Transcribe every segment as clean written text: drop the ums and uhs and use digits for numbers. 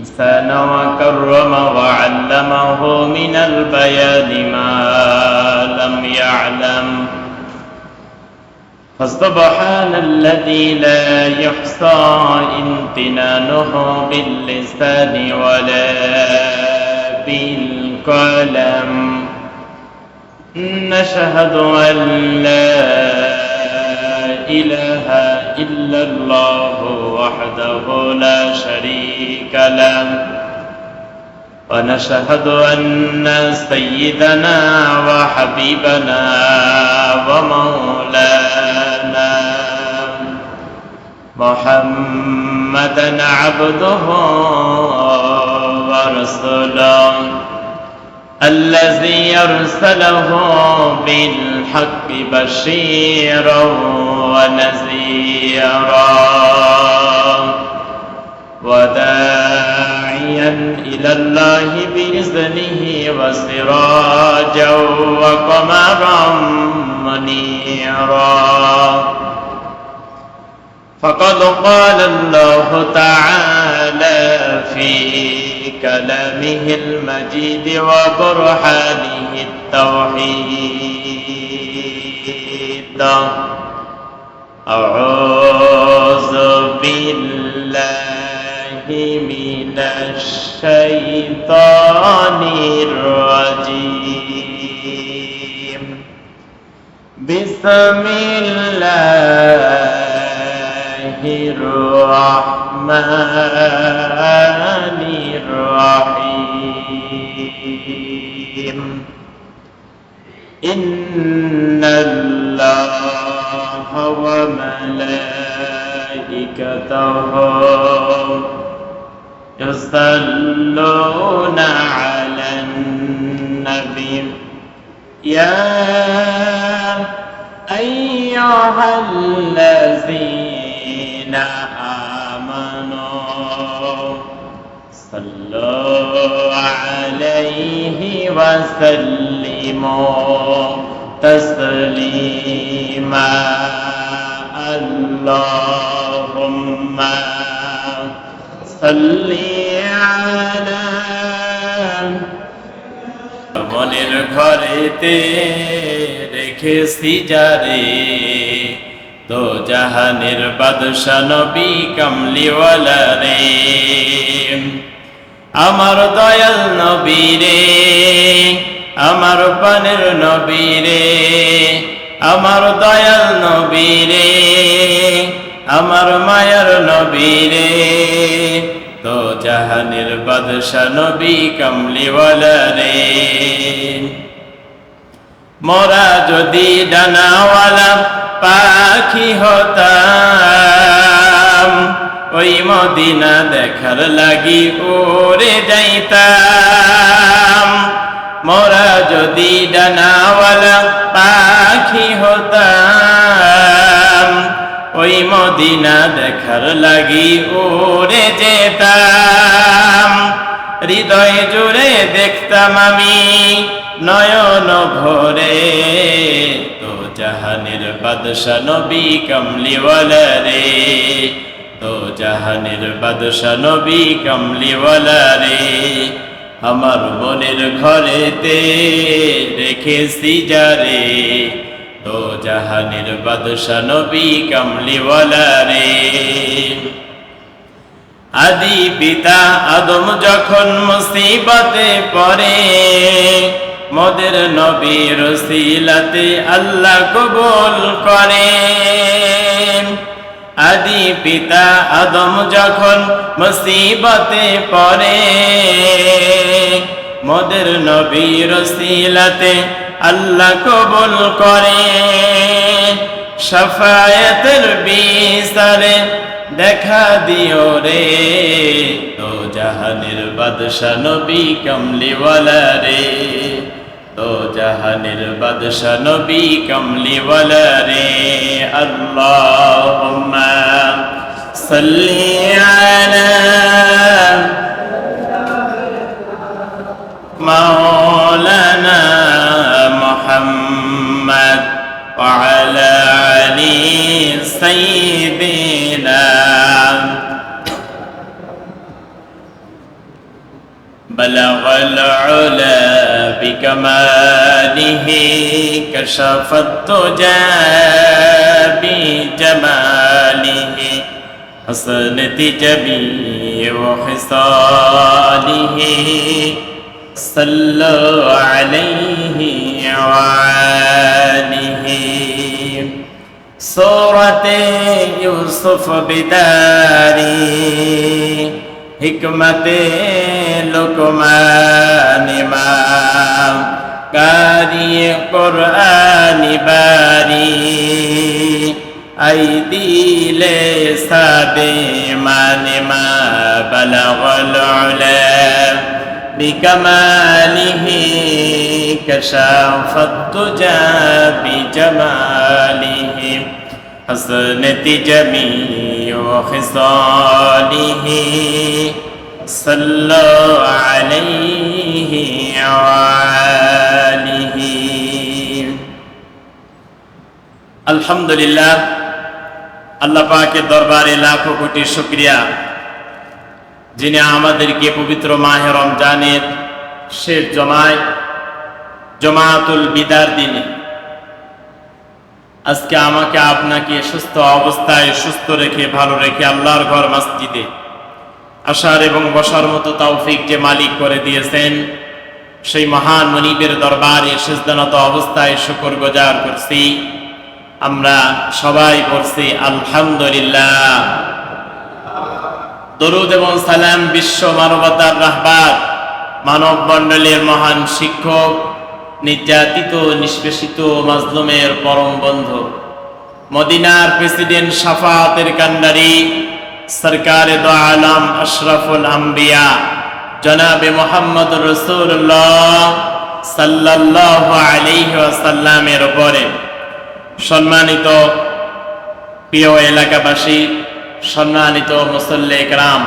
الإنسان وكرم وعلمه من البيان ما لم يعلم فسبحان الذي لا يحصى امتنانه باللسان ولا بالقلم نشهد أن لا إله إلا الله وحده لا شريك له ونشهد أن سيدنا وحبيبنا ومولانا محمدا عبده ورسوله الذي أرسله بالحق بشيرا ونذيرا وداعيا إلى الله بإذنه وسراجا وقمرا منيرا فقد قال الله تعالى في كلامه المجيد وبرهانه التوحيد أعوذ بالله من الشيطان الرجيم بسم الله الرحمن الرحيم إن الله وملائكته يصلون على النبي يا أيها الذين آمنوا صلوا عليه وسلموا تسليما اللهم صل على মনের ঘরেতে রেখেছি যারে তো জাহানের বাদশা নবী কামলিওয়ালা রে আমার দয়াল নবী রে আমার প্রাণের নবী রে আমার দয়াল নবী রে আমার মায়ার নবী রে তো জাহানের বাদশা নবী কামলিওয়ালা রে মোরা যদি ডানাওয়ালা পাখি হতাম ওই মদিনা দেখার লাগি উড়ে যাইতাম মোরা যদি ডানাওয়ালা পাখি হতাম ওই মদিনা দেখার লাগি উড়ে যেতাম হৃদয় জুড়ে দেখতাম আমি নয়ন ভরে তো জাহানের বাদশা নবী কামলিওয়ালা রে তো জাহানের বাদশা নবী কামলিওয়ালা রে আমার মনের ঘরেতে রেখেছি যারে তো জাহানের বাদশা নবী কামলিওয়ালা রে আদি পিতা আদম যখন মুসিবতে পড়ে মোদের নবীর ওসিলাতে আল্লাহ কবুল করে আদি পিতা আদম যখন মুসিবতে পড়ে মোদের নবীর ওসিলাতে আল্লাহ কবুল করে শাফায়াতের বিচারে দেখা দিও রে তো জাহানের বাদশা নবী কামলিওয়ালা রে তো জাহানের বাদশা নবী কামলিওয়ালা রে আল্লাহুম্মা সাল্লি আলা মাওলানা মুহাম্মদ ওয়া আলা আলি সাইয়্যিদিনা بلغ العلا بكماله كشف الدجى بجماله حسنت جميع خصاله صلوا عليه وآله سورة يوسف بداري حکمت لقمان امام قاری قرآن باری ای دیل سادے مان ما بلغ العلا بکمالہ کشف الدجى بجمالہ حسنت جميع خصاله صلوا عليه وآله আলহামদুলিল্লাহ আল্লাহ পাকের দরবারে লাখো কোটি শুকরিয়া যিনি আমাদেরকে পবিত্র মাহে রমজানের শেষ জমায় জমাতুল বিদার দিনে আজকে আমাকে আপনাকে সুস্থ অবস্থায় সুস্থ রেখে ভালো রেখে আল্লাহর ঘর মসজিদে আসার এবং বসার মতো তৌফিক যে মালিক করে দিয়েছেন সেই মহান মনিবের দরবারে সিজদানত অবস্থায় শুকরগুজার করছি। আমরা সবাই পড়ছি আলহামদুলিল্লাহ। দরুদ এবং সালাম বিশ্ব মানবতার রাহবার মানব মণ্ডলের মহান শিক্ষক নির্যাতিত নিষ্পেষিত মাজলুমের পরম বন্ধু মদিনার প্রেসিডেন্ট শাফাতের কান্ডারি সরকারে দো আলম আশরাফুল আম্বিয়া জনাবে মুহাম্মদ রাসূলুল্লাহ সাল্লাল্লাহু আলাইহি ওয়াসাল্লামের উপরে সম্মানিত প্রিয় এলাকাবাসী, সম্মানিত মুসল্লি کرام,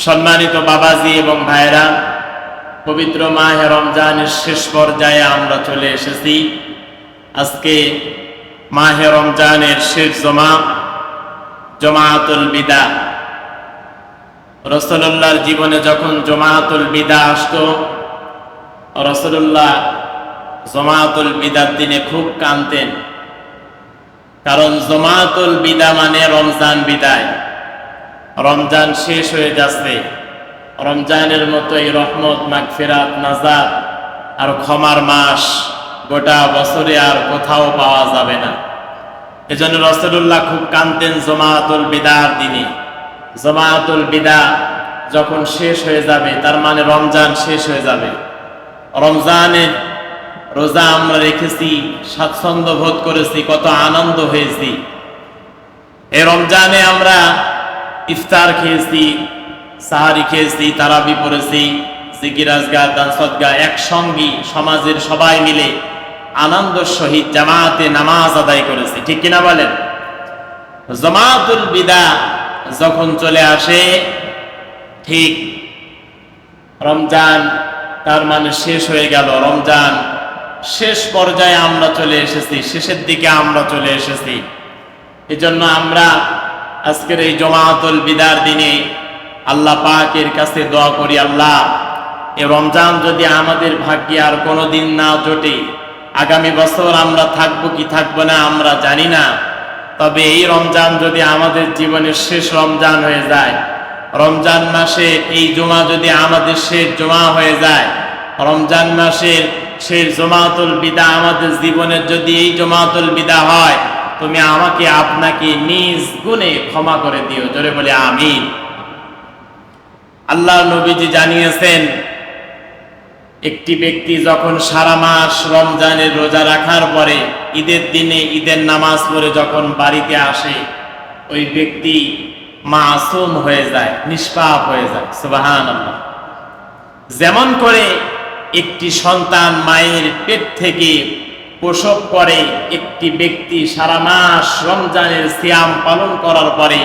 সম্মানিত বাবাজি এবং ভাইরা, পবিত্র মাহে রমজানের শেষ পর্যায়ে আমরা চলে এসেছি। আজকে মাহে রমজানের শেষ জমাতুল বিদা। রাসূলুল্লাহর জীবনে যখন জমাতুল বিদা আসতো, রাসূলুল্লাহ জমাতুল বিদার দিনে খুব কাঁদতেন। কারণ জমাতুল বিদা মানে রমজান বিদায়, রমজান শেষ হয়ে যাচ্ছে। রমজানের মতোই রহমত, মাগফিরাত, নাজাত আর ক্ষমার মাস গোটা বছরে আর কোথাও পাওয়া যাবে না। এজন্য রাসূলুল্লাহ খুব কাঁদতেন জমাতুল বিদার দিনে। জমাতুল বিদা যখন শেষ হয়ে যাবে, তার মানে রমজান শেষ হয়ে যাবে। রমজানের রোজা আমরা রেখেছি, স্বাচ্ছন্দ্য বোধ করেছি, কত আনন্দ হয়েছি। এই রমজানে আমরা ইফতার খেয়েছি, সাহারি খেয়েছি, তারাবি পড়েছি, জিকির আজগার, দান সদকা একসঙ্গী সমাজের সবাই মিলে আনন্দ সহিত জামাতে নামাজ আদায় করেছি। ঠিক কিনা বলেন? জমাতুল বিদা যখন চলে আসে, ঠিক রমজান তার মানে শেষ হয়ে গেল। রমজান শেষ পর্যায়ে আমরা চলে এসেছি, শেষের দিকে আমরা চলে এসেছি। এজন্য আমরা আজকের এই জমাতুল বিদার দিনে আল্লাহ পাকের কাছে দোয়া করি, আল্লাহ এই রমজান যদি আমাদের ভাগ্যে আর কোনোদিন না জোটে, আগামী বছর আমরা থাকবো কি থাকবো না আমরা জানি না, তবে এই রমজান যদি আমাদের জীবনের শেষ রমজান হয়ে যায়, রমজান মাসে এই জমা যদি আমাদের শেষ জমা হয়ে যায়, রমজান মাসের শেষ জমাতুল বিদা আমাদের জীবনের যদি এই জমাতুল বিদা হয়, তুমি আমাকে আপনাকে নিজ গুণে ক্ষমা করে দিও। জোরে বলে আমিন। আল্লাহ নবীজি জানিয়েছেন, একটি ব্যক্তি যখন সারা মাস রমজানের রোজা রাখার পরে ঈদের দিনে ঈদের নামাজ পড়ে যখন বাড়িতে আসে, ওই ব্যক্তি মাসুম হয়ে যায়, নিষ্পাপ হয়ে যায়। সুবহানাল্লাহ। যেমন করে একটি সন্তান মায়ের পেট থেকে প্রসব করে, একটি ব্যক্তি সারা মাস রমজানের সিয়াম পালন করার পরে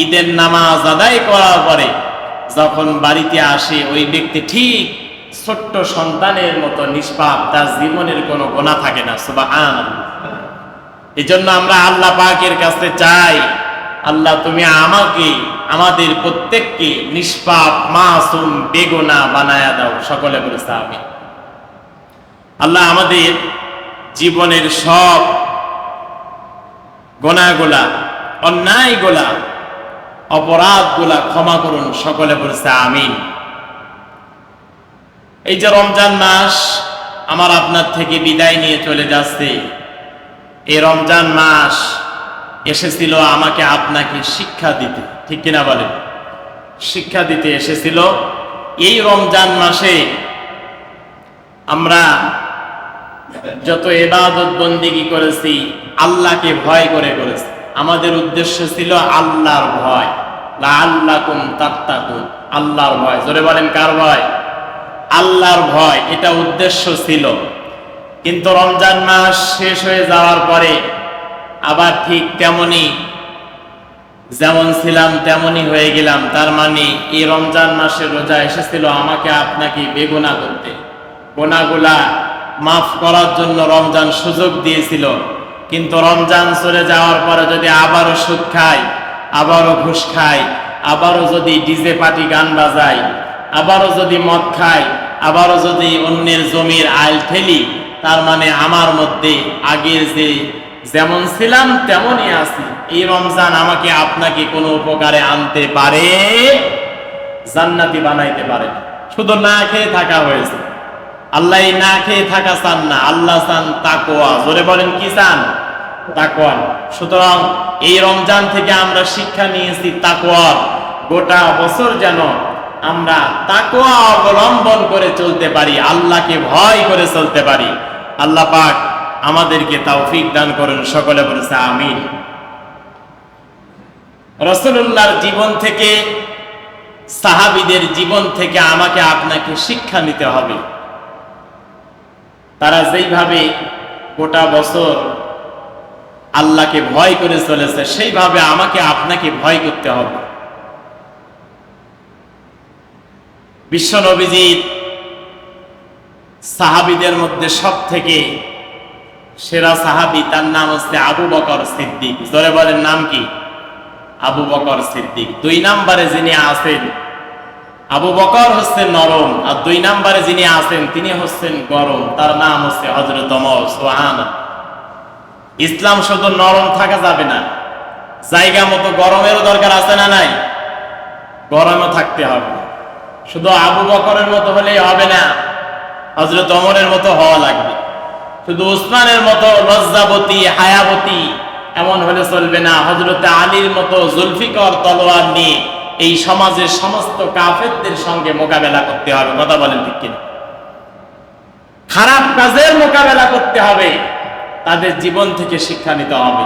ঈদের নামাজ আদায় করার পরে যখন বাড়িতে আসে, ওই ব্যক্তি ঠিক ছোট্ট সন্তানের মতো নিষ্পাপ, তার জীবনের কোনো গুনাহ থাকে না। সুবহানাল্লাহ। এই জন্য আমরা আল্লাহ পাকের কাছে চাই, আল্লাহ তুমি আমাকে আমাদের প্রত্যেককে নিষ্পাপ মাসুম বেগুনা বানায়া দাও। সকলে বলেছে আমিন। আল্লাহ আমাদের জীবনের সব গুনাহগুলা, অন্যায়গুলা, অপরাধগুলা ক্ষমা করুন। সকলে বলেছে আমিন। এই যে রমজান মাস আমার আপনার থেকে বিদায় নিয়ে চলে যাচ্ছে, এই রমজান মাস এসেছিল আমাকে আপনাকে শিক্ষা দিতে, ঠিক কিনা বলেন? শিক্ষা দিতে এসেছিল। এই রমজান মাসে আমরা যত ইবাদত বন্দেগী করেছি আল্লাহকে ভয় করে করেছি। আমাদের উদ্দেশ্য ছিল আল্লাহর ভয়, লাআল্লাকুম তাত্তাকুন, আল্লাহর ভয়। জোরে বলেন কার ভয়? আল্লাহর ভয়, এটা উদ্দেশ্য ছিল। কিন্তু রমজান মাস শেষ হয়ে যাওয়ার পরে আবার ঠিক তেমনি যেমন ছিলাম তেমনি হয়ে গেলাম। তার মানে এই রমজান মাসের রোজা এসেছিল আমাকে আপনাকে বেগুনা করতে, গুনাহগুলা মাফ করার জন্য রমজান সুযোগ দিয়েছিল। কিন্তু রমজান চলে যাওয়ার পরে যদি আবারও সুদ খাই, আবারও ঘুষ খাই, আবারও যদি ডিজে পার্টি গান বাজাই, আবারও যদি মদ খাই, আবারও যদি অন্যের জমির আইল ঠেলি, তার মানে আমার মধ্যে আগের যেমন ছিলাম তেমনই আছি। এই রমজান আমাকে আপনাকে কোনো উপকারে আনতে পারে, জান্নাতি বানাইতে পারে না। শুধু না খেয়ে থাকা হয়েছে। আল্লাহ না খেয়ে থাকা চান না, আল্লাহ চান তাকওয়া। জোরে বলেন কি চান? তাকওয়া। সুতরাং এই রমজান থেকে আমরা শিক্ষা নিয়েছি তাকওয়ার। গোটা বছর যেন আমরা তাকওয়া অবলম্বন করে চলতে পারি, আল্লাহকে ভয় করে চলতে পারি। আল্লাহ পাক আমাদেরকে তৌফিক দান করুন। সকলে বলেছে আমিন। রাসূলুল্লাহর জীবন থেকে, সাহাবীদের জীবন থেকে আমাকে আপনাকে শিক্ষা নিতে হবে। তারা যেইভাবে গোটা বছর আল্লাহকে ভয় করে চলেছে, সেইভাবে আমাকে আপনাকে ভয় করতে হবে। বিশ্ব নবীজির সাহাবীদের মধ্যে সব থেকে সেরা সাহাবী, তার নাম হচ্ছে আবু বকর সিদ্দিক। জোরে বলেন নাম কি? আবু বকর সিদ্দিক। 2 নম্বরে যিনি আছেন, আবু বকর হচ্ছেন নরম, আর 2 নম্বরে যিনি আছেন তিনি হচ্ছেন গরম। তার নাম হচ্ছে হযরত ওমর। সুবহানাল্লাহ। ইসলাম শুধু নরম থাকা যাবে না, জায়গা মতো গরমেরও দরকার আছে না নাই? গরমও থাকতে হবে। শুধু আবু বকরের মতো হলেই হবে না, হযরত ওমরের মতো হওয়া লাগবে। শুধু উসমানের মতো লজ্জাবতী হায়াবতী এমন হলে চলবে না। হযরত আলীর মতো জুলফিকার তলোয়ার নিয়ে এই সমাজের সমস্ত কাফেরদের সঙ্গে মোকাবেলা করতে হবে। কথা বলেন ঠিক কিনা? খারাপ কাজের মোকাবেলা করতে হবে, তাদের জীবন থেকে শিক্ষা নিতে হবে।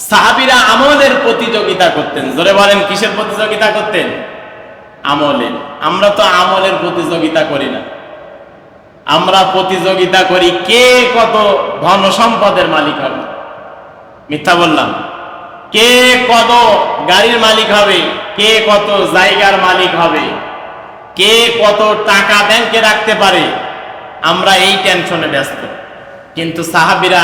সাহাবীরা আমলের প্রতিযোগিতা করতেন। জোরে বলেন কিসের প্রতিযোগিতা করতেন? আমলের। আমরা তো আমলের প্রতিযোগিতা করি না, আমরা প্রতিযোগিতা করি কে কত ধন সম্পদের মালিক হবে। মিথ্যা বললাম? কে কত গাড়ির মালিক হবে, কে কত জায়গার মালিক হবে, কে কত টাকা ব্যাংকে রাখতে পারে, আমরা এই টেনশনে ব্যস্ত। কিন্তু সাহাবীরা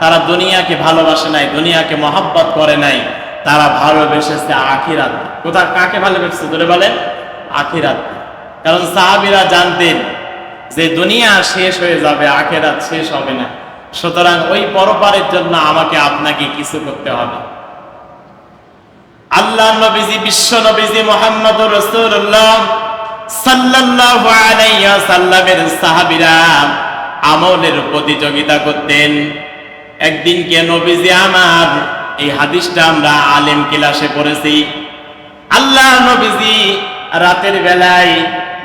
তারা দুনিয়াকে ভালোবাসে নাই, দুনিয়াকে মহব্বত করে নাই, তারা ভালোবেসেছে আখিরাত। কোথায় কাকে ভালোবেসেছে? ধরে বলেন আখিরাত। কারণ সাহাবীরা জানতেন যে দুনিয়া শেষ হয়ে যাবে, আখিরাত শেষ হবে না। সুতরাং ওই পরপারের জন্য আমাকে আপনাকে কিছু করতে হবে। আল্লাহ নবীজি, বিশ্ব নবীজি মুহাম্মদুর রাসূলুল্লাহ সাল্লাল্লাহু আলাইহি ওয়াসাল্লামের সাহাবীরা আমলের প্রতিযোগিতা করতেন। একদিনকে নবীজি আমার, এই হাদিসটা আমরা আলেম ক্লাসে পড়েছি, আল্লাহ নবীজি রাতের বেলায়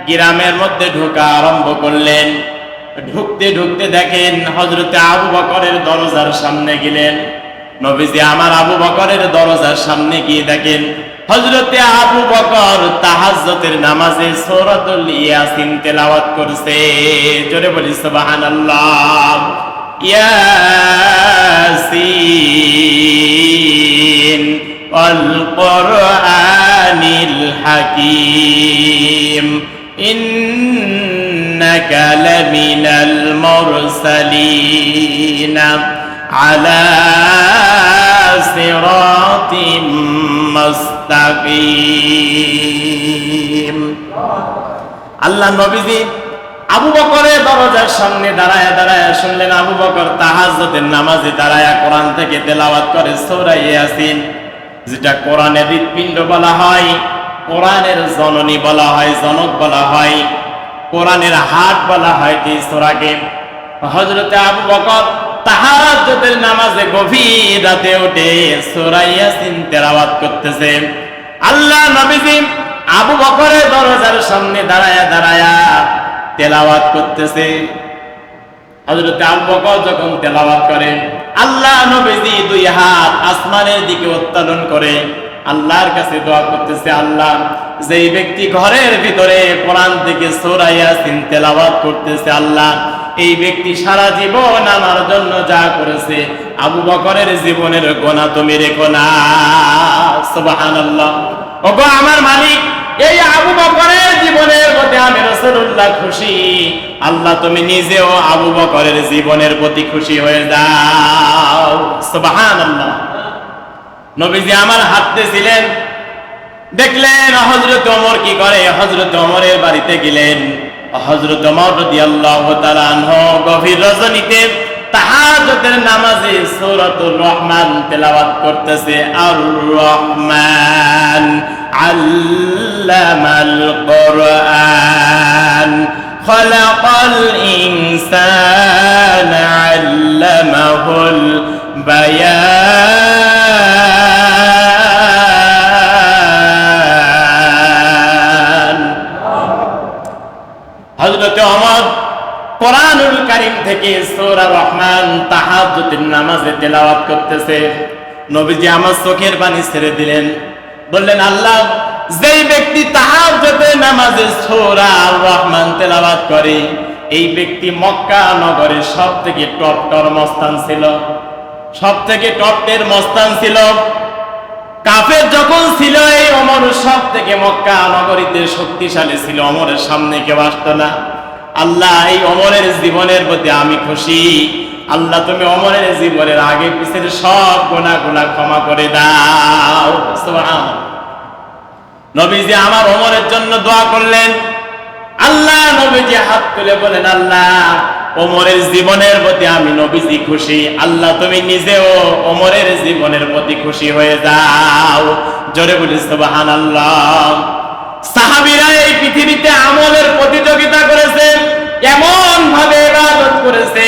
গ্রামের মধ্যে ঢোকা আরম্ভ করলেন। ঢুকতে ঢুকতে দেখেন হযরতে আবু বকরের দরজার সামনে গেলেন। নবীজি আমার আবু বকরের দরজার সামনে গিয়ে দেখেন হযরতে আবু বকর তাহাজ্জুদের নামাজে সূরাতুল ইয়াসিন তেলাওয়াত করছে। জোরে বলি সুবহানাল্লাহ। ইয়াসিন ওয়াল কুরআনিল হাকীম ইন্নাকা লামিনাল মুরসালিন আলা সিরাতিম মুস্তাকিম। আল্লাহ নবীজি আবু বকরের দরজার সামনে দাঁড়ায় দাঁড়ায় শুনলেন আবু বকর তাহাজ্জুদের নামাজে দাঁড়ায় কোরআন থেকে তেলাওয়াত করে সূরা ইয়াসিন, যেটা কোরআনের হৃৎপিণ্ড বলা হয়, কোরআনের জননী বলা হয়, জনক বলা হয়, কোরআনের হাট বলা হয় এই সূরাকে। হযরতে আবু বকর তাহাজ্জুদের নামাজে গভীর রাতে উঠে সূরা ইয়াসিন তেলাওয়াত করতেছে। আল্লাহ নবীজি আবু বকরের দরজার সামনে দাঁড়ায় দাঁড়ায় তেলাওয়াত করতেছে। হযরত আবু বকর যখন তেলাওয়াত করেন, আল্লাহ নবীজি দুই হাত আসমানের দিকে উত্তোলন করে আল্লাহর কাছে দোয়া করতেছে, আল্লাহ যেই ব্যক্তি ঘরের ভিতরে কোরআন থেকে সূরা ইয়াসিন তেলাওয়াত করতেছে, আল্লাহ এই ব্যক্তি সারা জীবন আমার জন্য যা করেছে আবু বকরের জীবনের গোনা তুমি রেখো না। সুবহানাল্লাহ। ওগো আমার মালিক, এই আবু বকরের জীবনের প্রতি আমি রাসূলুল্লাহ খুশি, আল্লাহ তুমি নিজেও আবু বকরের জীবনের প্রতি খুশি হয়ে যাও। সুবহানাল্লাহ। নবীজি আমার হাতে ছিলেন, দেখলেন হযরত ওমর কি করে, হযরত ওমরের বাড়িতে গেলেন। হযরত ওমর রাদিয়াল্লাহু তাআলা আনহু গভীর রজনীতে তাহাজ্জুদের নামাজে সূরাতুর রহমান তেলাওয়াত করতেছে। আর রহমান আল্লামাল কোরআন খালাকাল ইনসানা আল্লামাহুল বায়ান। হযরত ওমর কোরআনুল কারীম থেকে সূরা রহমান তাহাজ্জুদের নামাজে তেলাওয়াত করতেছে। নবীজি আমার চোখের পানি ছেড়ে দিলেন, বললেন আল্লাহ যেই ব্যক্তি তাহাজ্জুদের নামাজে সূরা রহমান তেলাওয়াত করে এই ব্যক্তি মক্কা নগরের সবথেকে টপটর মস্তান ছিল, সবথেকে টপটের মস্তান ছিল। কাফের যখন ছিল এই ওমর সবথেকে মক্কা নগরীতে শক্তিশালী ছিল, ওমরের সামনে কেউ আসতো না। আল্লাহ এই ওমরের জীবনের প্রতি আমি খুশি, আল্লাহ তুমি ওমরের জীবনের আগে পিছের সব গুনাহগুলো ক্ষমা করে দাও। সুবহানাল্লাহ। নবীজি আমার ওমরের জন্য দোয়া করলেন। আল্লাহ নবীজি হাত তুলে বলেন, আল্লাহ ওমরের জীবনের প্রতি আমি নবীজি খুশি, আল্লাহ তুমি নিজেও ওমরের জীবনের প্রতি খুশি হয়ে যাও। জোরে বলি সুবহানাল্লাহ। সাহাবীরা এই পৃথিবীতে আমলের প্রতিযোগিতা করেছে, এমন ভাবে ইবাদত করেছে,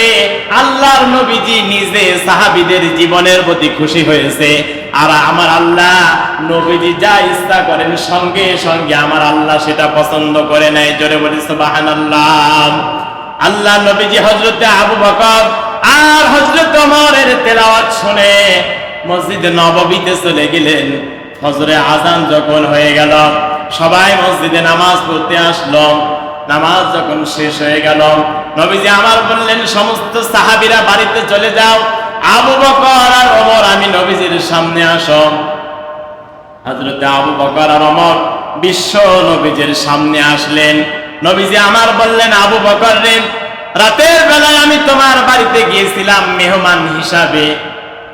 আল্লাহর নবীজি নিজে সাহাবীদের জীবনের প্রতি খুশি হয়েছে। আর আমার আল্লাহ নবীজি যা ইচ্ছা করেন সঙ্গে সঙ্গে আমার আল্লাহ সেটা পছন্দ করে নেয়। জোরে বলি সুবহানাল্লাহ। আল্লাহ নবীজি হযরতে আবু বকর আর হযরত ওমরের তেলাওয়াত শুনে মসজিদে নববীতে চলে গেলেন। ফজরে আযান যখন হয়ে গেল সবাই মসজিদে নামাজ পড়তে আসলো। নামাজ যখন শেষ হয়ে গেল নবীজি আমার বললেন, সমস্ত সাহাবীরা বাড়িতে চলে যাও, আবু বকর আর ওমর আমি নবীজির সামনে আসো। হযরতে আবু বকর আর ওমর বিশ্ব নবীজির সামনে আসলেন। নবীজি আমার বললেন, আবু বকর রে, রাতের বেলায় আমি তোমার বাড়িতে গিয়েছিলাম মেহমান হিসাবে।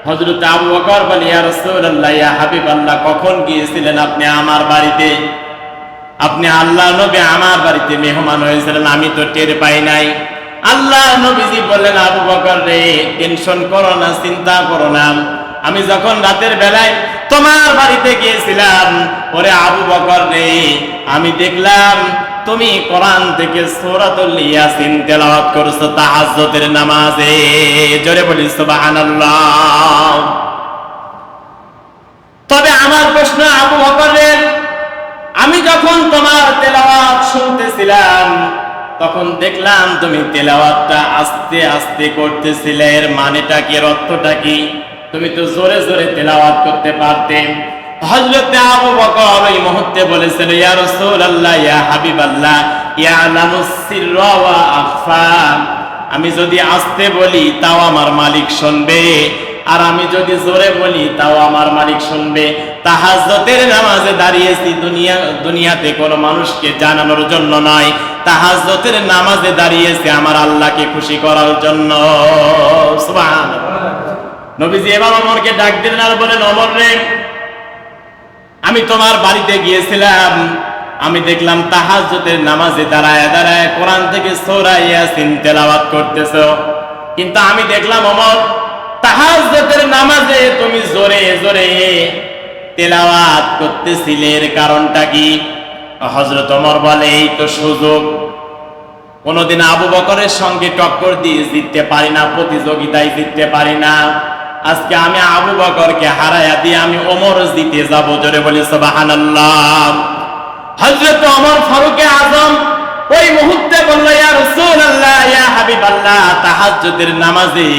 হযরতে আবু বকর বলে, ইয়া রাসূলুল্লাহ, ইয়া হাবিবাল্লাহ, কখন গিয়েছিলেন আপনি আমার বাড়িতে? আপনি আল্লাহ নবী আমার বাড়িতে মেহমান হয়েছিলেন, আমি তো টের পাই নাই। আল্লাহ নবীজি বললেন, আবু বকর রে, টেনশন করো না, চিন্তা করো না, আমি যখন রাতের বেলায় তোমার বাড়িতে গিয়েছিলাম, ওরে আবু বকর রে, আমি দেখলাম তুমি কোরআন থেকে সূরাতুল ইয়াসিন তেলাওয়াত করছো তাহাজ্জুদের নামাজে। জোরে বলি সুবহানাল্লাহ। তবে আমার প্রশ্ন, আবু বকর রে, আমি যখন তোমার তেলাওয়াত শুনতেছিলাম তখন দেখলাম তুমি তেলাওয়াতটা আস্তে আস্তে করতেছিলে, এর মানেটা কি, এর অর্থটা কি? তুমি তো জোরে জোরে তেলাওয়াত করতে পারতে। হযরতে আবু বকর এই মুহূর্তে বলেছিল, ইয়া রাসূলুল্লাহ, ইয়া হাবিবাল্লাহ, ইয়ালামুস সিররা ওয়া আখফা, আমি যদি আস্তে বলি তাও আমার মালিক শুনবে, আর আমি যদি জোরে বলি তাও আমার মালিক শুনবে। তাহাজ্জুদের নামাজে দাঁড়িয়েছি দুনিয়াতে কোনো মানুষকে জানানোর জন্য নয়, তাহাজ্জুদের নামাজে দাঁড়িয়েছি আমার আল্লাহকে খুশি করার জন্য। সুবহানাল্লাহ। নবীজি এবার ওমরকে ডাক দিলেন আর বলেন, ওমর রে, আমি তোমার বাড়িতে গিয়েছিলাম, আমি দেখলাম তাহাজ্জুদের নামাজে দাঁড়ায় দাঁড়ায় কোরআন থেকে সূরা ইয়াসিন তেলাওয়াত করতেছো, কিন্তু আমি দেখলাম ওমর তাহাজ্জুদের নামাজে তুমি জোরে জোরে তেলাওয়াত করতেছিলে, এর কারণটা কি? হযরত ওমর বলে, এই তো সুযোগ, কোনদিন আবু বকরের সঙ্গে টক্কর দিয়ে জিততে পারি না, প্রতিযোগিতায় জিততে পারি না, আজকে আমি আবু বকরকে হারায়া দিয়ে আমি ওমর জিতে যাব। জোরে বলি সুবহানাল্লাহ। হযরত ওমর ফারুকে আযম ওই মুহূর্তে বলল, ইয়া রাসূলুল্লাহ, ইয়া হাবিবাল্লাহ, তাহাজ্জুদের নামাজে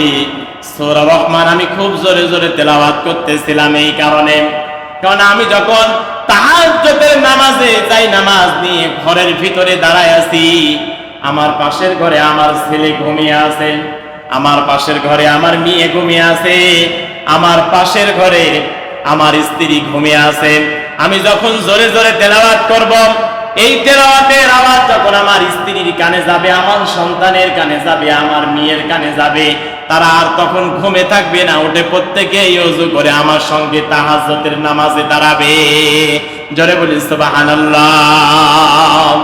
সূরা রহমান আমি খুব জোরে জোরে তেলাওয়াত করতেছিলাম, এই কারণে, কারণ আমি যখন তাহাজ্জুদের নামাজে যাই নামাজ নিয়ে ঘরের ভিতরে দাঁড়ায় আছি, আমার পাশের ঘরে আমার ছেলে ঘুমিয়ে আছে, আমার পাশের ঘরে আমার মেয়ে ঘুমিয়ে আছে, আমার পাশের ঘরে আমার স্ত্রী ঘুমিয়ে আছে। আমি যখন জোরে জোরে তেলাওয়াত করব, এই তেলাওয়াতের আওয়াজ যখন আমার স্ত্রীর কানে যাবে, আমার সন্তানের কানে যাবে, আমার মেয়ের কানে যাবে, তারা আর তখন ঘুমে থাকবে না, উঠে প্রত্যেকেই ওযু করে আমার সঙ্গে তাহাজ্জুদের নামাজে দাঁড়াবে। জোরে বলি সুবহানাল্লাহ।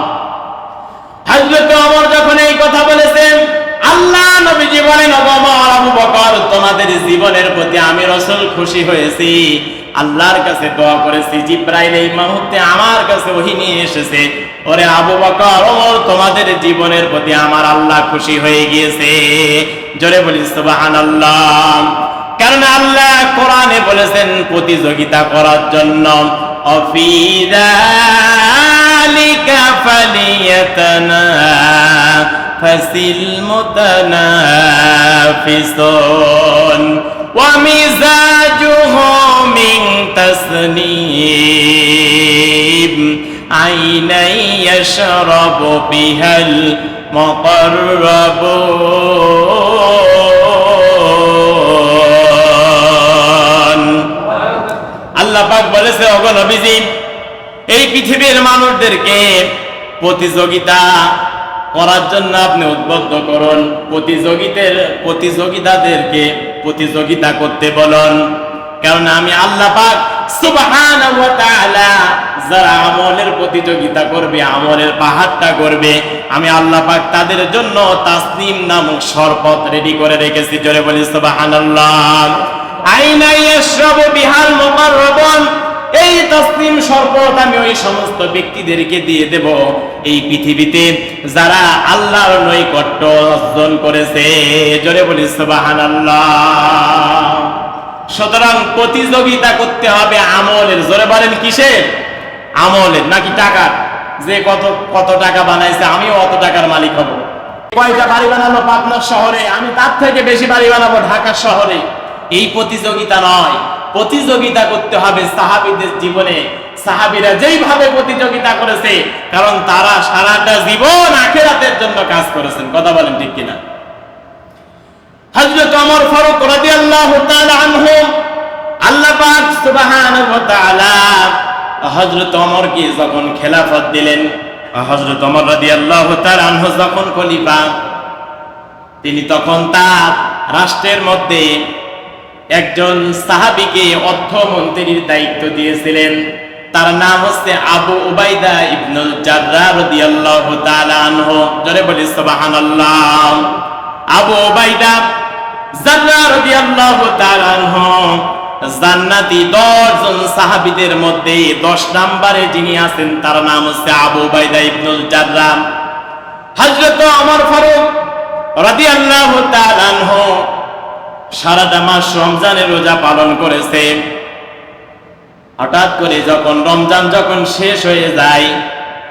হযরত ওমর যখন এই কথা বলেছেন, আল্লাহ নবীজি বলেন, ওমর, আবু বকর, তোমাদের জীবনের প্রতি আমি রাসূল খুশি হয়েছি, আল্লাহর কাছে দোয়া করেছি, জিবরাইল এই মুহূর্তে আমার কাছে ওহী নিয়ে এসেছে, ওরে আবু বকর, ওমর, তোমাদের জীবনের প্রতি আমার আল্লাহ খুশি হয়ে গিয়েছে। জোরে বলি সুবহানাল্লাহ। কারণ আল্লাহ কোরআনে বলেছেন প্রতিযোগিতা করার জন্য, অফি যালিকা ফালিয়াতানাফাসিল মুতানাফিসুন ওয়া মিজাজুহু মিন তাসনিম আইনান ইয়াশরাবু বিহাল মুকাররাবুন। আল্লাহ পাক বলেছে, ওগো নবীজি, এই পৃথিবীর মানুষদেরকে প্রতিযোগিতা করার জন্য আপনি উদ্বুদ্ধ করুন, প্রতিযোগিতাদেরকে প্রতিযোগিতা করতে বলুন, কারণ আমি আল্লাহ পাক সুবহানাহু ওয়া তাআলা যারা আমলের প্রতিযোগিতা করবে, আমলের পাহাড়টা করবে, আমি আল্লাহ পাক তাদের জন্য তাসনিম নামক শরবত রেডি করে রেখেছি। জোরে বলি সুবহানাল্লাহ। আইনা ইয়াশরাবু বিহাল মুকাররাবুন, এই তাসনিম শরবত আমি ওই সমস্ত ব্যক্তিদেরকে দিয়ে দেব এই পৃথিবীতে যারা আল্লাহর নৈকট্য অর্জন করেছে। জোরে বলি সুবহানাল্লাহ। সুতরাং প্রতিযোগিতা করতে হবে আমলের। জোরে বলেন কিসের? আমলের, নাকি টাকার? যে কত টাকা বানাইছে আমিও অত টাকার মালিক হব। কয়টা বাড়ি বানালো পাবনা শহরে, আমি তার থেকে বেশি বাড়ি বানাবো ঢাকা শহরে, এই প্রতিযোগিতা নয়। প্রতিযোগিতা করতে হবে সাহাবীদের জীবনে। সাহাবীরা যেইভাবে প্রতিযোগিতা করেছে, কারণ তারা সারাটা জীবন আখিরাতের জন্য কাজ করেছেন। কথা বলেন ঠিক কিনা? হযরত ওমর ফারুক রাদিয়াল্লাহু তাআলা আনহু, আল্লাহ পাক সুবহানাহু ওয়া তাআলা হযরত ওমরকে যখন খেলাফত দিলেন, হযরত ওমর রাদিয়াল্লাহু তাআলা আনহু যখন খলিফা, তিনি তখন তার রাষ্ট্রের মধ্যে একজন সাহাবীকে অর্থমন্ত্রীর দায়িত্ব দিয়েছিলেন। তার নাম হচ্ছে আবু উবাইদা ইবনুল জাররাহ রাদিয়াল্লাহু তাআলা আনহু। জোরে বলি সুবহানাল্লাহ। আবু উবাইদা জাররাহ রাদিয়াল্লাহু তাআলা আনহু জান্নাতি 10 জন সাহাবীদের মধ্যে 10 নম্বরে যিনি আছেন তার নাম হচ্ছে আবু উবাইদা ইবনুল জাররাহ। হযরত ওমর ফারুক রাদিয়াল্লাহু তাআলা আনহু সারাটা মাস রমজানের রোজা পালন করেছে। হঠাৎ করে যখন রমজান যখন শেষ হয়ে যায়,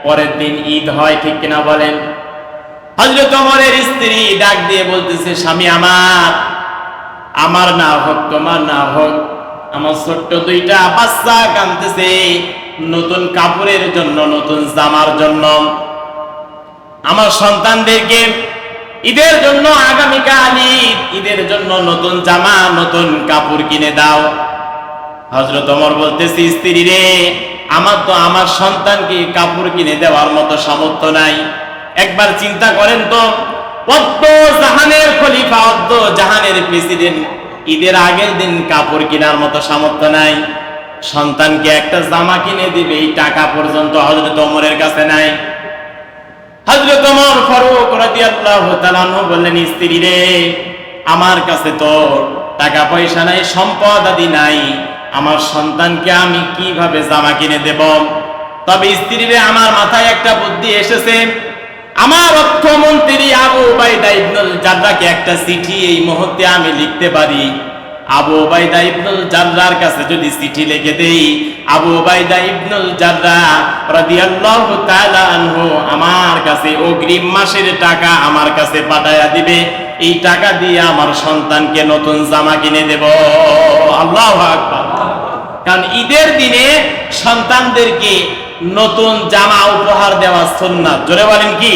পরের দিন ঈদ হয়, ঠিক কিনা বলেন? হযরত ওমরের স্ত্রী ডাক দিয়ে বলতেছে, স্বামী আমার না হোক, তোমার না হোক, আমার ছোট্ট 2টা বাচ্চা কাঁদতেছে নতুন কাপড়ের জন্য, নতুন জামার জন্য। আমার সন্তানদেরকে ঈদের জন্য, আগামীকাল ঈদ, ঈদের জন্য নতুন জামা, নতুন কাপড় কিনে দাও। হযরত ওমর বলতেছে, স্ত্রী রে, আমার তো আমার সন্তানকে কাপড় কিনে দেওয়ার মতো সামর্থ্য নাই। একবার চিন্তা করেন তো, অদ্দ জাহানের খলিফা, অদ্দ জাহানের প্রেসিডেন্ট ঈদের আগের দিন কাপড় কেনার মতো সামর্থ্য নাই, সন্তানকে একটা জামা কিনে দিবে এই টাকা পর্যন্ত হযরত ওমরের কাছে নাই। হযরত ওমর ফারুক রাদিয়াল্লাহু তাআলা আনহু বললেন, স্ত্রী রে, আমার কাছে তো টাকা পয়সা নাই, সম্পদ আদি নাই, আমার সন্তানকে আমি কিভাবে জামা কিনে দেব? তবে স্ত্রী রে, আমার মাথায় একটা বুদ্ধি এসেছে, আমার অর্থমন্ত্রী আবু উবাইদা ইবনুল জাররাহকে একটা চিঠি এই মুহূর্তে আমি লিখতে পারি। আবু উবাইদা ইবনুল জাররাহর কাছে যদি চিঠি লিখে দেই, আবু উবাইদা ইবনুল জাররাহ রাদিয়াল্লাহু তাআলা আনহু আমার কাছে অগ্রিম মাসের টাকা আমার কাছে পাঠায়া দিবে, এই টাকা দিয়ে আমার সন্তানকে নতুন জামা কিনে দেব। আল্লাহু আকবার। কারণ ঈদের দিনে সন্তানদেরকে নতুন জামা উপহার দেওয়া সুন্নাত। জোরে বলেন কি?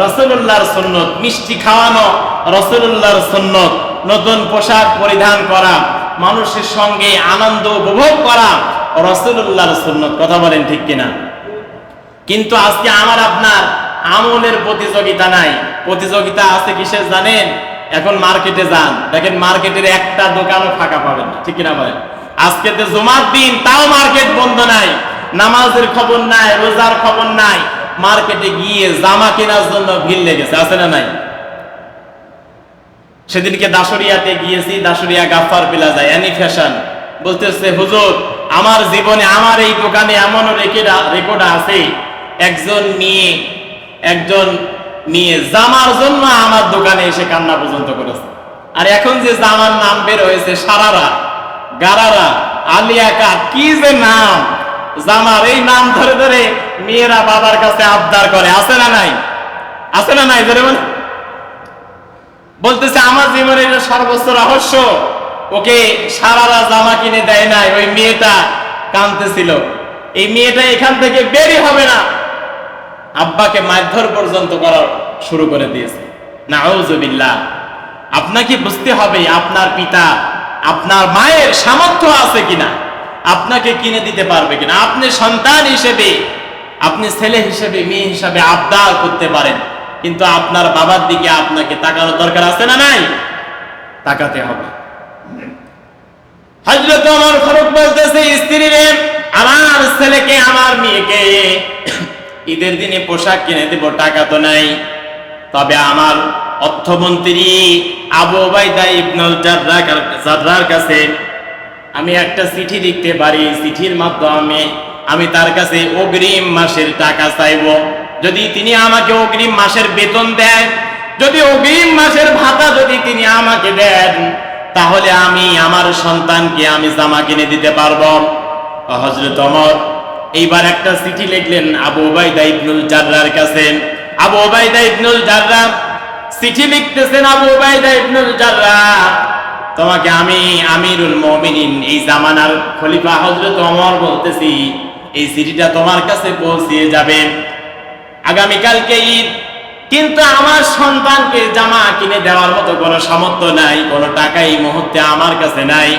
রাসূলুল্লাহর সুন্নত। মিষ্টি খাওয়ানো রাসূলুল্লাহর সুন্নত। নতুন পোশাক পরিধান করা, মানুষের সঙ্গে আনন্দ উপভোগ করা রাসূলুল্লাহর সুন্নত। কথা বলেন ঠিক কিনা? কিন্তু আজকে আমার আপনার আমলের প্রতিযোগিতা নাই। প্রতিযোগিতা আছে কিসের জানেন? এখন মার্কেটে যান, দেখেন মার্কেটের একটা দোকানও ফাঁকা পাবেন না, ঠিক কিনা বলেন? আজকে তো জুমার দিন, তাও মার্কেট বন্ধ নাই, নামাজের খবর নাই, রোজার খবর নাই। মার্কেটে গিয়ে জামা কেনার জন্য ভিড় লেগেছে, আছে না নাই? সেদিনকে দাসুরিয়াতে গিয়েছি, দাসুরিয়া গাফফার প্লাজায় অ্যানি ফ্যাশন বলতেছে, হুজুর আমার জীবনে আমার এই দোকানে এমন রেকর্ড আছে, একজন মেয়ে জামার জন্য আমার দোকানে এসে কান্না পর্যন্ত করেছে। আর এখন যে জামার নাম বের হয়েছে, সারারা, গারারা, আলিয়া কাট, কি যে নাম জামার, এই নাম ধরে ধরে মেয়েরা বাবার কাছে আবদার করে, আছে না নাই? আছে না নাই? ধরে বলতেছে আমার জীবনের সর্বোচ্চ রহস্য, ওকে সারারা জামা কিনে দেয় নাই, ওই মেয়েটা কাঁদতেছিল, এই মেয়েটা এখান থেকে বেরই হবে না, আব্বাকে মারধর পর্যন্ত করা শুরু করে দিয়েছে। নাউযুবিল্লাহ। আপনাকে বুঝতে হবে আপনার পিতা, আপনার মায়ের সামর্থ্য আছে কিনা, আপনাকে কিনে দিতে পারবে কিনা। আপনি সন্তান হিসেবে, আপনি ছেলে হিসেবে, মেয়ে হিসেবে আবদার করতে পারেন, কিন্তু আপনার বাবার দিকে আপনাকে তাকানোর দরকার আছে না নাই? তাকাতে হবে। হযরত ওমর ফারুক বলতেছে, স্ত্রী রে, আমার ছেলেকে আমার মেয়েকে ঈদের দিনে পোশাক কিনে দেব, টাকা তো নাই, তবে আমার অর্থমন্ত্রী আবু উবাইদা ইবনুল জাররাহর কাছে আমি একটা চিঠি লিখতে পারি, চিঠির মাধ্যমে আমি তার কাছে অগ্রিম মাসের টাকা চাইব। যদি তিনি আমাকে অগ্রিম মাসের বেতন দেন, যদি অগ্রিম মাসের ভাতা যদি তিনি আমাকে দেন, তাহলে আমি আমার সন্তানকে আমি জামা কিনে দিতে পারবো। হযরত ওমর এইবার একটা চিঠি লিখলেন আবু উবাইদা ইবনুল জাররাহর কাছে। আবু উবাইদা ইবনুল জাররাহ চিঠি লিখতেছেন, আবু উবাইদা ইবনুল জাররাহ, তোমাকে আমি আমিরুল মুমিনিন, এই জামানার খলিফা হযরত ওমর বলতেছি, এই চিঠিটা তোমার কাছে পৌঁছিয়ে যাবে আগামীকালকে ঈদ, কিন্তু আমার সন্তানকে জামা কিনে দেওয়ার মতো কোনো সামর্থ্য নাই, কোনো টাকা এই মুহূর্তে আমার কাছে নাই।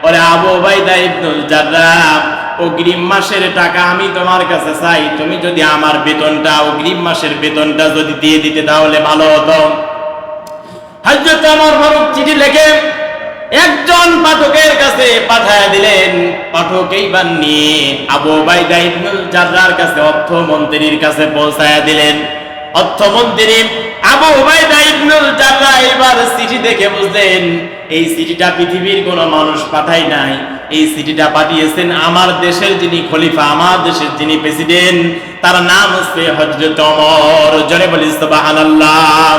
ওরে আবু উবাইদা ইবনুল জাররাহ, অগ্রিম মাসের টাকা আমি তোমার কাছে চাই, তুমি যদি আমার বেতনটা, অগ্রিম মাসের বেতনটা যদি দিয়ে দিতে তাহলে ভালো হতো। হযরত ওমর ফারুক চিঠি লিখে একজন পাঠকের কাছে পাঠায় দিলেন। পাঠক এইবার নিয়ে আবু উবাইদা ইবনুল জাররাহর কাছে, অর্থমন্ত্রীর কাছে পৌঁছায়া দিলেন। অর্থমন্ত্রী আবু উবাইদা ইবনুল জাররাহ এবার চিঠি দেখে বুঝলেন এই চিঠিটা পৃথিবীর কোনো মানুষ পাঠায় নাই, এই চিঠিটা পাঠিয়েছেন আমার দেশের যিনি খলিফা, আমার দেশের যিনি প্রেসিডেন্ট, তার নাম হচ্ছে হযরত ওমর। জোরে বলি সুবহানাল্লাহ।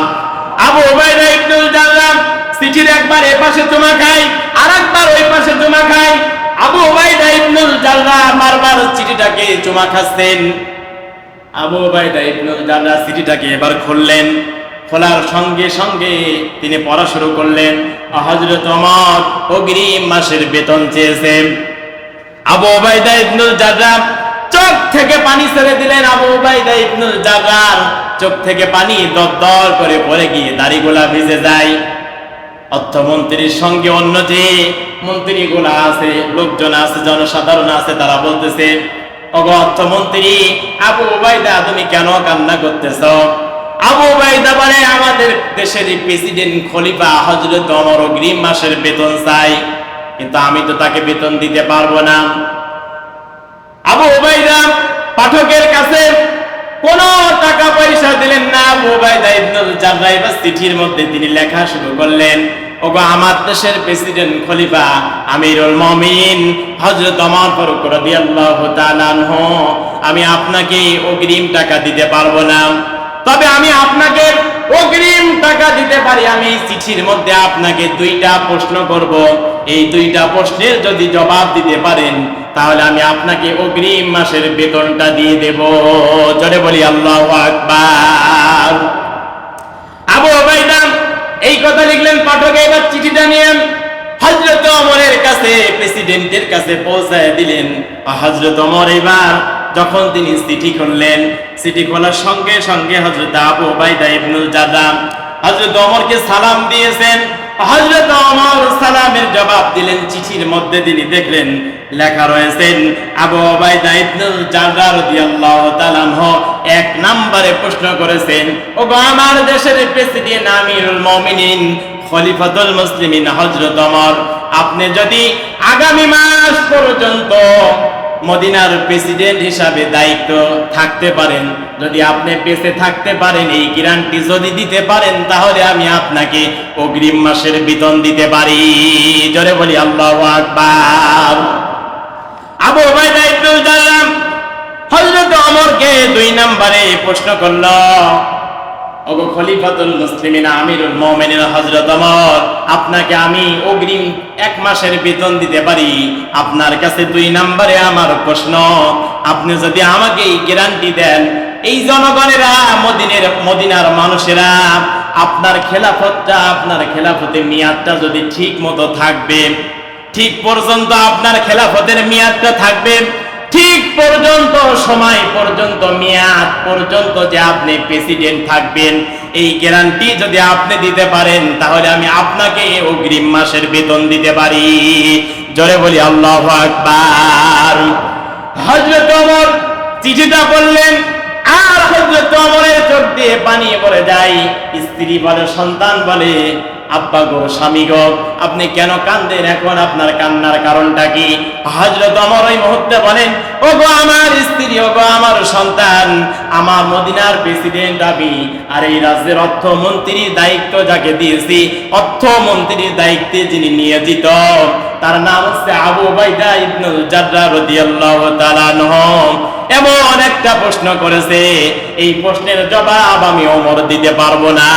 আবু উবাইদা ইবনুল জাররাহ চিঠির একবার এই পাশে জমা খায়, আর একবার ওই পাশে জমা খায়। আবু উবাইদা ইবনুল জাররাহ বারবার চিঠিটাকে জমা খাচ্ছেন। আবু উবাইদা ইবনুল জাররাহ চিঠিটাকে এবার খুললেন, খোলার সঙ্গে সঙ্গে তিনি পড়া শুরু করলেন। হযরত ওমর অগ্রিম মাসের বেতন চেয়েছেন। আবু উবাইদা ইবনুল জাররাহ চোখ থেকে পানি ছেড়ে দিলেন। আবু উবাইদা ইবনুল জাররাহ চোখ থেকে পানি দরদর করে পড়ে গিয়ে দাড়িগুলা ভিজে যায়। অর্থমন্ত্রীর সঙ্গে অন্য যে মন্ত্রীগুলা আছে, লোকজন আছে, জনসাধারণ আছে, তারা বলতেছে, ওগো অর্থমন্ত্রী, আবু উবাইদা তুমি কেন কান্না করতেছ? আবু উবাইদা বলে, আমাদের দেশের প্রেসিডেন্ট খলিফা হযরত ওমর অগ্রিম মাসের বেতন চাই, কিন্তু আমি তো তাকে বেতন দিতে পারবো না। আবু উবাইদা পাঠকের কাছে কোনো টাকা পয়সা দিলেন না। আবু উবাইদা ইবনুল জাররাহ এবার চিঠির মধ্যে তিনি লেখা শুরু করলেন, ওগো আমার দেশের প্রেসিডেন্ট খলিফা আমিরুল মুমিনিন হযরত ওমর ফারুক রাদিয়াল্লাহু তাআলা আনহু, আমি আপনাকে অগ্রিম টাকা দিতে পারবো না, তবে আমি আপনাকে অগ্রিম টাকা দিতে পারি। আমি চিঠির মধ্যে আপনাকে 2টা প্রশ্ন করব, এই 2টা প্রশ্নের যদি জবাব দিতে পারেন তাহলে আমি আপনাকে অগ্রিম মাসের বেতনটা দিয়ে দেব। জোরে বলি আল্লাহু আকবার। আবু উবাইদা এই কথা লিখলেন। পাঠক এবার চিঠিটা নিয়ে হযরত ওমরের কাছে, প্রেসিডেন্টের কাছে পৌঁছায় দিলেন। হযরত ওমর এবার যখন তিনি চিঠি খুললেন, চিঠি খোলার সঙ্গে সঙ্গে হযরত আবু উবাইদা ইবনুল জাররাহ হযরত ওমরকে সালাম দিয়েছেন। হযরত ওমর সালামের জবাব দিলেন। চিঠির মধ্যে তিনি দেখলেন লেখা রয়েছে, আবু উবাইদা ইবনুল জাররাহ রাদিয়াল্লাহু তাআলা আনহু 1 নম্বরে প্রশ্ন করেছেন, ওগো আমার দেশের প্রেসিডেন্ট আমিরুল মুমিনিন খলিফাতুল মুসলিমিন হযরত ওমর, আপনি যদি আগামী মাস পর্যন্ত মদিনার প্রেসিডেন্ট হিসাবে দায়িত্ব থাকতে পারেন, যদি আপনি বেঁচে থাকতে পারেন, এই গ্যারান্টি যদি দিতে পারেন, তাহলে আমি আপনাকে অগ্রিম মাসের বেতন দিতে পারি। জোরে বলি আল্লাহু আকবার। আবু উবাইদা ইবনুল জাররাহ হযরত ওমরকে 2 নম্বরে প্রশ্ন করল, ওগো খলিফাতুল মুসলিমিন আমিরুল মুমিনিন হযরত ওমর, আপনাকে আমি অগ্রিম 1 মাসের বেতন দিতে পারি। আপনার কাছে 2 নম্বরে আমার প্রশ্ন, আপনি যদি আমাকে এই গ্যারান্টি দেন, এই জনগণেরা মদিনার মানুষেরা আপনার খেলাফতের মেয়াদটা যদি ঠিক মতো থাকবে, ঠিক পর্যন্ত আপনার খেলাফতের মেয়াদটা থাকবে, ঠিক পর্যন্ত সময় পর্যন্ত মেয়াদ পর্যন্ত যে আপনি প্রেসিডেন্ট থাকবেন, এই গ্যারান্টি যদি আপনি দিতে পারেন, তাহলে আমি আপনাকে অগ্রিম মাসের বেতন দিতে পারি। জোরে বলি আল্লাহু আকবার। হযরত ওমর চিঠিটা পড়লেন, আর হযরত ওমরের চোখ দিয়ে পানি পড়ে যায়। স্ত্রী বলে, সন্তান বলে, আব্বা গো, স্বামী গো, আপনি কেন কাঁদেন? এখন আপনার কান্নার কারণটা কি? হযরত ওমর ওই মুহূর্তে বলেন, ওগো আমার স্ত্রী, ওগো আমার সন্তান, আমার মদিনার প্রেসিডেন্ট আমি, আর এই রাজ্যের অর্থমন্ত্রীর দায়িত্ব যাকে দিয়েছি, অর্থমন্ত্রীর দায়িত্বে যিনি নিয়োজিত, তার নাম হচ্ছে আবু উবাইদা ইবনুল জাররাহ রাদিয়াল্লাহু তাআলা আনহু। এমন একটা প্রশ্ন করেছে, এই প্রশ্নের জবাব আমি ওমর দিতে পারবো না।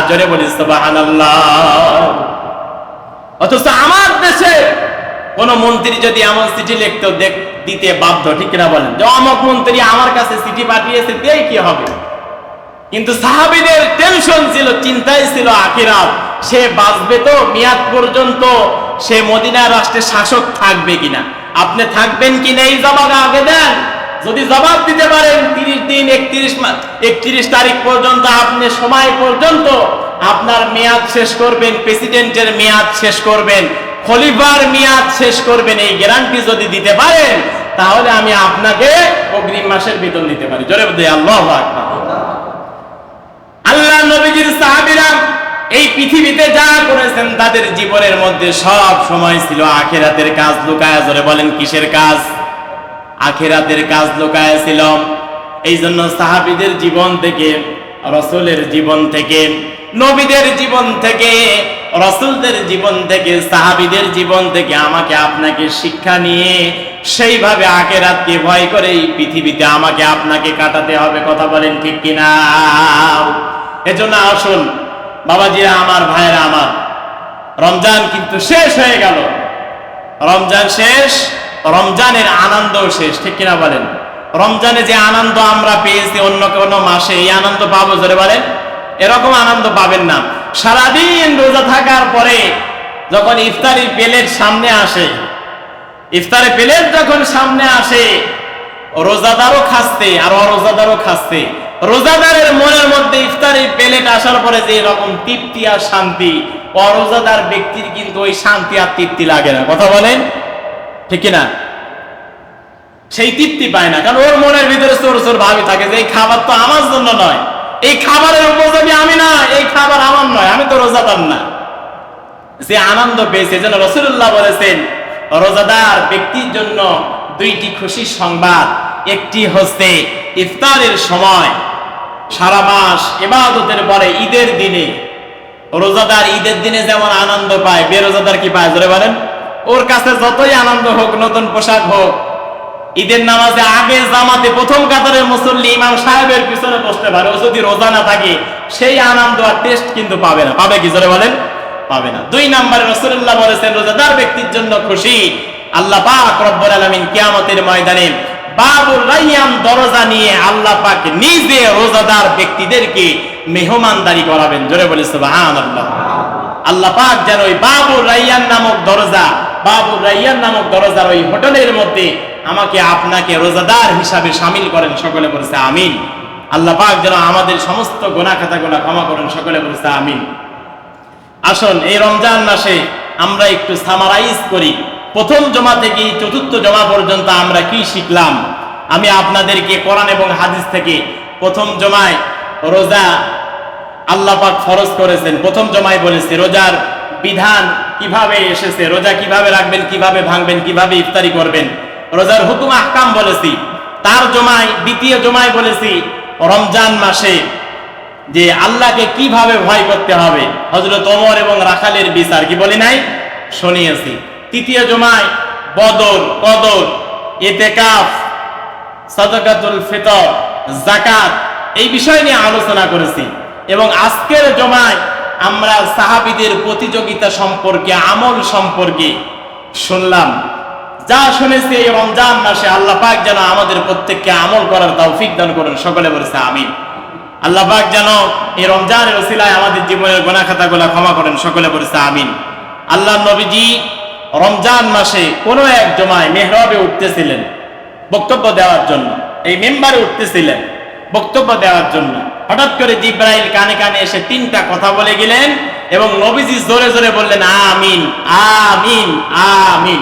জোরে বলি সুবহানাল্লাহ। অথচ আমার দেশে কোন মন্ত্রী যদি এমন চিঠি লিখতো, দিতে বাধ্য, ঠিক না বলেন? যে অমুক মন্ত্রী আমার কাছে চিঠি পাঠিয়েছে, দেই কি হবে? কিন্তু সাহাবীদের টেনশন ছিল, চিন্তাই ছিল আখিরাত। সে বাঁচবে তো মেয়াদ পর্যন্ত, সে মদিনা রাষ্ট্রের শাসক থাকবে কিনা, আপনি থাকবেন কিনা, এই জবাব আগে দেন। যদি জবাব দিতে পারেন 30 দিন 31 তারিখ পর্যন্ত, আপনি সময় পর্যন্ত আপনার মেয়াদ শেষ করবেন, প্রেসিডেন্টের মেয়াদ শেষ করবেন, খলিফার মেয়াদ শেষ করবেন, এই গ্যারান্টি যদি দিতে পারেন, তাহলে আমি আপনাকে অগ্রিম মাসের বেতন দিতে পারি। জোরে বলি আল্লাহু আকবার। আল্লাহ নবীজির সাহাবীরা এই পৃথিবীতে যা করেছেন, তাদের জীবনের মধ্যে সব সময় ছিল আখিরাতের কাজ লুকায়া। জোরে বলেন কিসের কাজ? আখিরাতের কাজ লুকায়া ছিল। এই জন্য সাহাবীদের জীবন থেকে, রাসূলের জীবন থেকে, নবীদের জীবন থেকে, রাসূলদের জীবন থেকে, সাহাবীদের জীবন থেকে আমাকে আপনাকে শিক্ষা নিয়ে সেইভাবে আখিরাতকে ভয় করে এই পৃথিবীতে আমাকে আপনাকে কাটাতে হবে। কথা বলেন ঠিক কিনা? এজন্য আসুন বাবাজিরা আমার, ভাইরা আমার, রমজান কিন্তু শেষ হয়ে গেল। রমজান শেষ, রমজানের আনন্দ শেষ, ঠিক কিনা বলেন? রমজানে যে আনন্দ আমরা পেয়েছি, অন্য কোনো মাসে এই আনন্দ পাবো? জোরে বলেন। এরকম আনন্দ পাবেন না। সারাদিন রোজা থাকার পরে যখন ইফতারি প্লেট সামনে আসে, ইফতারি প্লেট যখন সামনে আসে, রোজাদারও খাচ্ছে আর অরোজাদারও খাচ্ছে। রোজাদারের মনের মধ্যে ইফতারি প্লেট আসার পরে যে রকম তৃপ্তি আর শান্তি, অরোজাদার ব্যক্তির কিন্তু ওই শান্তি আর তৃপ্তি লাগে না। কথা বলেন ঠিক কিনা? সেই তৃপ্তি পায় না, কারণ ওর মনের ভিতরে চোর চোর ভাবি থাকে যে এই খাবার তো আমার জন্য নয়, এই খাবারের উপযোগী আমি না, এই খাবার আমার নয়, আমি তো রোজাদার না। যে আনন্দ পেয়েছে, যেন রাসূলুল্লাহ বলেছেন রোজাদার ব্যক্তির জন্য দুইটি খুশির সংবাদ। একটি হচ্ছে ইফতারের সময়, সারা মাস ইবাদতের পরে ঈদের দিনে রোজাদার ঈদের দিনে যেমন আনন্দ পায়, বেরোজাদার কি পায় জোরে বলেন? ওর কাছে যতই আনন্দ হোক, নতুন পোশাক হোক, ঈদের নামাজে আগে জামাতে প্রথম কাতারের মুসল্লি ইমাম সাহেবের পিছনে বসতে পারে, ও যদি রোজা না থাকে সেই আনন্দ আর টেস্ট কিন্তু পাবে না। পাবে কি জোরে বলেন? পাবে না। 2 নম্বরে রাসূলুল্লাহ বলেছেন রোজাদার ব্যক্তির জন্য খুশি, আল্লাহ পাক রব্বুল আলামিন কিয়ামতের ময়দানে বাবুর রায়্যান দরজা নিয়ে আল্লাহ পাক নিজে রোজাদার ব্যক্তিদেরকে মেহমানদারি করাবেন। জোরে বলি সুবহানাল্লাহ। আল্লাহ পাক যেন ওই বাবুর রায়্যান নামক দরজা, বাবুর রায়্যান নামক দরজার ওই হোটেলের মধ্যে আমাকে আপনাকে রোজাদার হিসাবে শামিল করেন। সকলে বলেছে আমিন। আল্লাহ পাক যেন আমাদের সমস্ত গুনাহ খাতাগুলো ক্ষমা করেন। সকলে বলেছে আমিন। আসুন এই রমজান মাসে আমরা একটু সামারাইজ করি, প্রথম জমা থেকে চতুর্থ জমা পর্যন্ত আমরা কি শিখলাম। আমি আপনাদেরকে কোরআন এবং হাদিস থেকে প্রথম জমায় রোজা আল্লাহ পাক ফরজ করেছেন, প্রথম জমায় বলেছে রোজার বিধান কিভাবে এসেছে, রোজা কিভাবে রাখবেন, কিভাবে ভাঙবেন, কিভাবে ইফতারি করবেন, রোজার হুকুম আহকাম বলেছি। তার জমায় দ্বিতীয় জমায় বলেছি রমজান মাসে যে আল্লাহকে কিভাবে ভয় করতে হবে, হযরত ওমর এবং রাখালের বিচার কি বলি নাই, শুনিয়েছি। তৃতীয় জমায় বদর, কদর, ইতিকাফ, সাদাকাতুল ফিতর, যাকাত এই বিষয় নিয়ে আলোচনা করেছি। এবং আজকের জমায় আমরা সাহাবীদের প্রতিযোগিতা সম্পর্কে, আমল সম্পর্কে শুনলাম। যা শুনেছি এই রমজান মাসে আল্লাহ পাক যেন আমাদের প্রত্যেককে আমল করার তৌফিক দান করেন। সকলে বলেছে আমিন। আল্লাহ পাক যেন এই রমজানের ওসিলায় আমাদের জীবনের গুনাহ খাতাগুলো ক্ষমা করেন। সকলে বলেছে আমিন। আল্লাহ নবীজি রমজান মাসে কোনো এক জমায় মেহরাবে উঠতেছিলেন বক্তব্য দেওয়ার জন্য, এই মেম্বারে উঠতেছিলেন বক্তব্য দেওয়ার জন্য। হঠাৎ করে জিবরাইল কানে কানে এসে 3টা কথা বলে গেলেন এবং নবীজি জোরে জোরে বললেন আমিন, আমিন, আমিন।